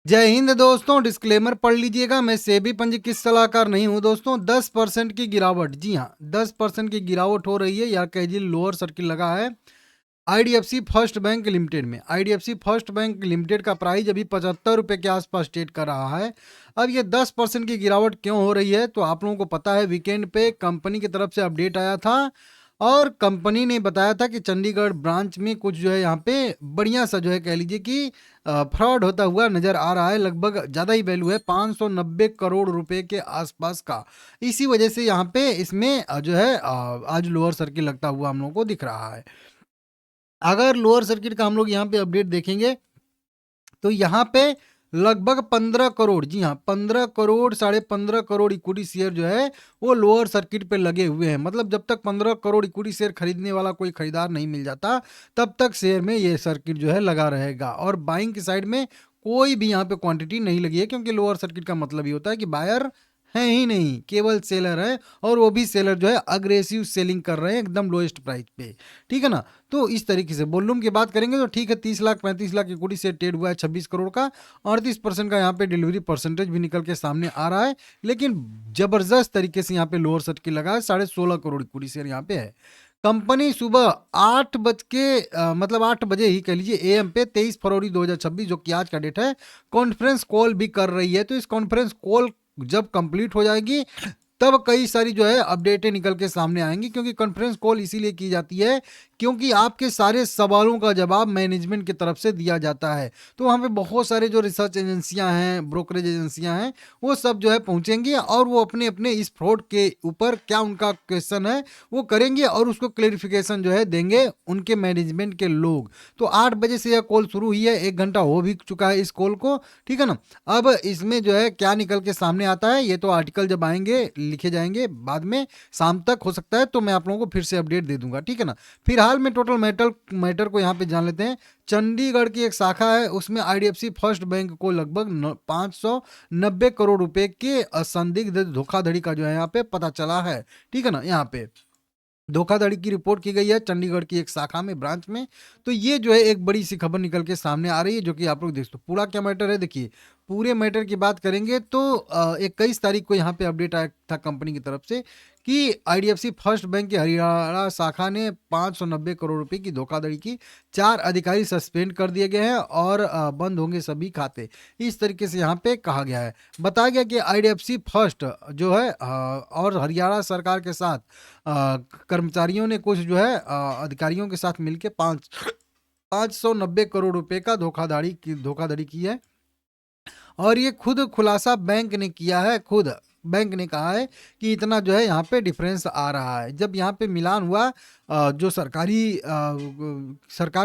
जय हिंद दोस्तों, डिस्क्लेमर पढ़ लीजिएगा। मैं सेबी पंजीकृत सलाहकार नहीं हूं दोस्तों। 10% की गिरावट, जी हाँ 10% की गिरावट हो रही है या कहिए लोअर सर्किल लगा है आईडीएफसी फर्स्ट बैंक लिमिटेड में। आईडीएफसी फर्स्ट बैंक लिमिटेड का प्राइस अभी 75 रुपए के आसपास ट्रेड कर रहा है। अब ये 10% की गिरावट क्यों हो रही है, तो आप लोगों को पता है वीकेंड पे कंपनी की तरफ से अपडेट आया था और कंपनी ने बताया था कि चंडीगढ़ ब्रांच में कुछ जो है यहाँ पे बढ़िया सा जो है कह लीजिए कि फ्रॉड होता हुआ नजर आ रहा है। लगभग ज़्यादा ही वैल्यू है, 590 करोड़ रुपए के आसपास का। इसी वजह से यहाँ पे इसमें जो है आज लोअर सर्किल लगता हुआ हम लोगों को दिख रहा है। अगर लोअर सर्किट का हम लोग यहाँ पे अपडेट देखेंगे तो यहाँ पे लगभग 15 करोड़, जी हाँ 15 करोड़, 15.5 करोड़ इक्विटी शेयर जो है वो लोअर सर्किट पे लगे हुए हैं। मतलब जब तक 15 करोड़ इक्विटी शेयर खरीदने वाला कोई खरीदार नहीं मिल जाता तब तक शेयर में ये सर्किट जो है लगा रहेगा। और बाइंग की साइड में कोई भी यहाँ पे क्वांटिटी नहीं लगी है, क्योंकि लोअर सर्किट का मतलब ये होता है कि बायर है ही नहीं, केवल सेलर है। और वो भी सेलर जो है अग्रेसिव सेलिंग कर रहे हैं एकदम लोएस्ट प्राइस पे। ठीक है ना। तो इस तरीके से वॉल्यूम की बात करेंगे तो ठीक है, 30 लाख 35 लाख इक्विटी से ट्रेड हुआ है 26 करोड़ का। 38% का यहाँ पे डिलीवरी परसेंटेज भी निकल के सामने आ रहा है। लेकिन जबरदस्त तरीके से यहाँ पे लोअर सर्किट लगा है, 16.5 करोड़ इक्विटी शेयर यहाँ पे है। कंपनी सुबह 8 बजे ही कह लीजिए एएम पे 23 फरवरी 2026 जो कि आज का डेट है, कॉन्फ्रेंस कॉल भी कर रही है। तो इस कॉन्फ्रेंस कॉल जब कंप्लीट हो जाएगी तब कई सारी जो है अपडेटें निकल के सामने आएंगी, क्योंकि कॉन्फ्रेंस कॉल इसीलिए की जाती है क्योंकि आपके सारे सवालों का जवाब मैनेजमेंट की तरफ से दिया जाता है। तो वहाँ पे बहुत सारे जो रिसर्च एजेंसियां हैं, ब्रोकरेज एजेंसियां हैं, वो सब जो है पहुंचेंगी और वो अपने अपने इस फ्रॉड के ऊपर क्या उनका क्वेश्चन है वो करेंगे और उसको क्लेरिफिकेशन जो है देंगे उनके मैनेजमेंट के लोग। तो 8 बजे से यह कॉल शुरू हुई है, 1 घंटा हो भी चुका है इस कॉल को। ठीक है ना। अब इसमें जो है क्या निकल के सामने आता है ये तो आर्टिकल जब आएंगे लिखे जाएंगे बाद में, शाम तक हो सकता है, तो मैं आप लोगों को फिर से अपडेट दे दूंगा। ठीक है ना। फिलहाल में टोटल मैटर को यहाँ पे जान लेते हैं। चंडीगढ़ की एक शाखा है, उसमें आईडीएफसी फर्स्ट बैंक को लगभग 590 करोड़ रुपए के संदिग्ध धोखाधड़ी का जो है यहाँ पे पता चला है। ठीक है ना। यहाँ पे धोखाधड़ी की रिपोर्ट की गई है चंडीगढ़ की एक शाखा में, ब्रांच में। तो ये जो है एक बड़ी सी खबर निकल के सामने आ रही है जो कि आप लोग देख सकते हो। पूरा क्या मैटर है देखिए, पूरे मैटर की बात करेंगे तो 21 तारीख को यहाँ पे अपडेट आया था कंपनी की तरफ से कि आईडीएफसी फर्स्ट बैंक की हरियाणा शाखा ने 590 करोड़ रुपए की धोखाधड़ी की। 4 अधिकारी सस्पेंड कर दिए गए हैं और बंद होंगे सभी खाते। इस तरीके से यहाँ पे कहा गया है। बताया गया कि आईडीएफसी फर्स्ट जो है और हरियाणा सरकार के साथ कर्मचारियों ने कुछ जो है अधिकारियों के साथ मिलकर 590 करोड़ रुपए का धोखाधड़ी की है। और ये खुद खुलासा बैंक ने किया है। खुद बैंक ने कहा है कि इतना जो है यहाँ पे डिफरेंस आ रहा है। जब यहाँ पे मिलान हुआ जो सरकार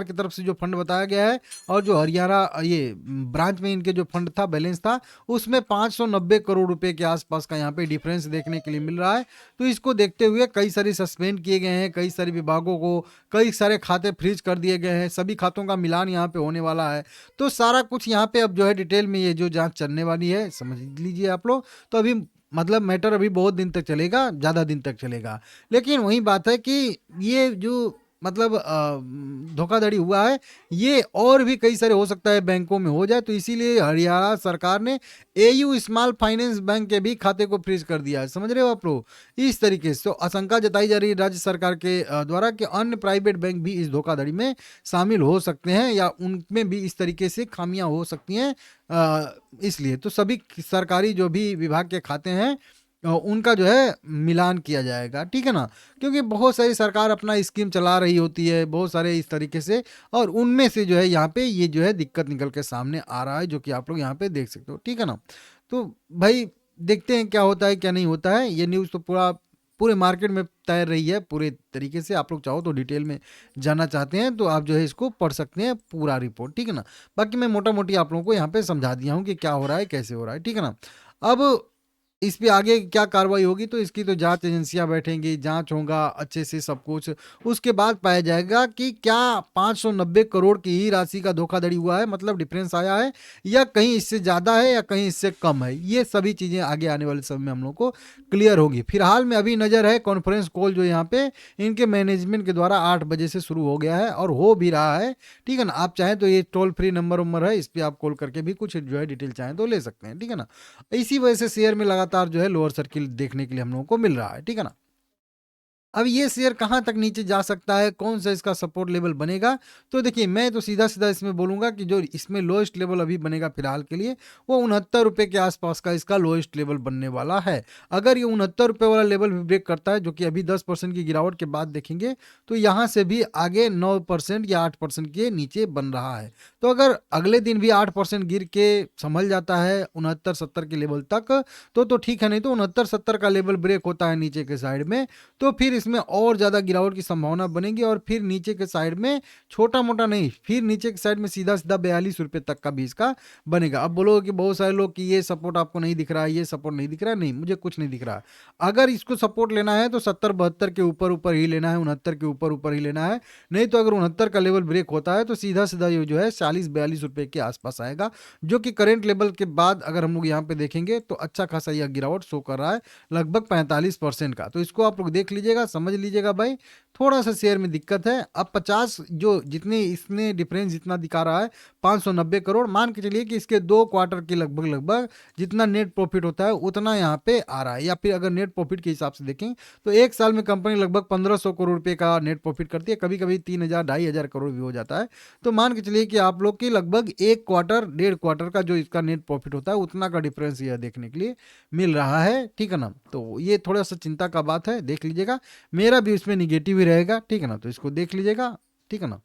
की तरफ से जो फंड बताया गया है और जो हरियाणा ये ब्रांच में इनके जो फंड था, बैलेंस था, उसमें 590 करोड़ रुपए के आसपास का यहाँ पे डिफरेंस देखने के लिए मिल रहा है। तो इसको देखते हुए कई सारे सस्पेंड किए गए हैं, कई सारे विभागों को कई सारे खाते फ्रीज कर दिए गए हैं, सभी खातों का मिलान यहाँ पे होने वाला है। तो सारा कुछ यहाँ पे अब जो है डिटेल में ये जो जांच चलने वाली है समझ लीजिए आप लोग। तो अभी मतलब मैटर अभी बहुत दिन तक चलेगा, ज़्यादा दिन तक चलेगा। लेकिन वही बात है कि ये जो मतलब धोखाधड़ी हुआ है ये और भी कई सारे हो सकता है बैंकों में हो जाए। तो इसीलिए हरियाणा सरकार ने एयू स्मॉल फाइनेंस बैंक के भी खाते को फ्रीज कर दिया है। समझ रहे हो आप लोग। इस तरीके से तो आशंका जताई जा रही है राज्य सरकार के द्वारा कि अन्य प्राइवेट बैंक भी इस धोखाधड़ी में शामिल हो सकते हैं या उनमें भी इस तरीके से खामियां हो सकती हैं। इसलिए तो सभी सरकारी जो भी विभाग के खाते हैं उनका जो है मिलान किया जाएगा। ठीक है ना। क्योंकि बहुत सारी सरकार अपना स्कीम चला रही होती है बहुत सारे इस तरीके से, और उनमें से जो है यहाँ पे ये जो है दिक्कत निकल के सामने आ रहा है जो कि आप लोग यहाँ पे देख सकते हो। ठीक है ना। तो भाई देखते हैं क्या होता है क्या नहीं होता है। ये न्यूज़ तो पूरे मार्केट में तैर रही है पूरे तरीके से। आप लोग चाहो तो डिटेल में जानना चाहते हैं तो आप जो है इसको पढ़ सकते हैं पूरा रिपोर्ट। ठीक है ना। बाकी मैं मोटा मोटी आप लोगों को यहाँ पे समझा दिया हूँ कि क्या हो रहा है कैसे हो रहा है। ठीक है ना। अब इस पे आगे क्या कार्रवाई होगी, तो इसकी तो जांच एजेंसियां बैठेंगी, जांच होगा अच्छे से सब कुछ। उसके बाद पाया जाएगा कि क्या 590 करोड़ की ही राशि का धोखाधड़ी हुआ है, मतलब डिफरेंस आया है, या कहीं इससे ज़्यादा है या कहीं इससे कम है। ये सभी चीज़ें आगे आने वाले समय में हम लोग को क्लियर होगी। फिलहाल में अभी नज़र है कॉन्फ्रेंस कॉल जो यहाँ पे इनके मैनेजमेंट के द्वारा 8 बजे से शुरू हो गया है और हो भी रहा है। ठीक है ना, आप चाहें तो ये टोल फ्री नंबर है, इस पर आप कॉल करके भी कुछ जो है डिटेल चाहें तो ले सकते हैं। ठीक है ना, इसी वजह से शेयर में लगातार जो है लोअर सर्किल देखने के लिए हम लोगों को मिल रहा है। ठीक है ना, अब ये शेयर कहाँ तक नीचे जा सकता है, कौन सा इसका सपोर्ट लेवल बनेगा, तो देखिए मैं तो सीधा सीधा इसमें बोलूंगा कि जो इसमें लोएस्ट लेवल अभी बनेगा फिलहाल के लिए, वो 69 रुपये के आसपास का इसका लोएस्ट लेवल बनने वाला है। अगर ये 69 रुपये वाला लेवल भी ब्रेक करता है, जो कि अभी 10% की गिरावट के बाद देखेंगे, तो यहाँ से भी आगे 9% या 8% के नीचे बन रहा है। तो अगर अगले दिन भी 8% गिर के संभल जाता है 69-70 के लेवल तक, तो ठीक है, नहीं तो 69-70 का लेवल ब्रेक होता है नीचे के साइड में, तो फिर इसमें और ज़्यादा गिरावट की संभावना बनेगी और फिर नीचे के साइड में छोटा मोटा नहीं, फिर नीचे के साइड में सीधा सीधा 42 रुपये तक का भी इसका बनेगा। अब बोलोगे कि बहुत सारे लोग कि ये सपोर्ट आपको नहीं दिख रहा है, ये सपोर्ट नहीं दिख रहा है, नहीं मुझे कुछ नहीं दिख रहा। अगर इसको सपोर्ट लेना है तो 70-72 के ऊपर ऊपर ही लेना है, 69 के ऊपर ऊपर ही लेना है। नहीं तो अगर 69 का लेवल ब्रेक होता है तो सीधा सीधा ये जो है 40-42 रुपये के आसपास आएगा, जो कि करेंट लेवल के बाद अगर हम लोग यहाँ पे देखेंगे तो अच्छा खासा यह गिरावट शो कर रहा है, लगभग 45% का। तो इसको आप लोग देख लीजिएगा, समझ लीजिएगा भाई, थोड़ा सा शेयर में दिक्कत है। अब 50 जो जितने इसने डिफरेंस जितना दिखा रहा है 590 करोड़, मान के चलिए कि इसके 2 क्वार्टर के लगभग लगभग जितना नेट प्रॉफिट होता है उतना यहाँ पे आ रहा है, या फिर अगर नेट प्रॉफिट के हिसाब से देखें तो एक साल में कंपनी लगभग 1500 करोड़ रुपए का नेट प्रॉफिट करती है, कभी कभी 3000 2500 करोड़ भी हो जाता है। तो मान के चलिए कि आप लोग की लगभग 1 क्वार्टर 1.5 क्वार्टर का जो इसका नेट प्रॉफिट होता है उतना का डिफरेंस यह देखने के लिए मिल रहा है। ठीक है ना, तो ये थोड़ा सा चिंता का बात है, देख लीजिएगा। मेरा भी इसमें निगेटिव ही रहेगा। ठीक है ना, तो इसको देख लीजिएगा। ठीक है ना।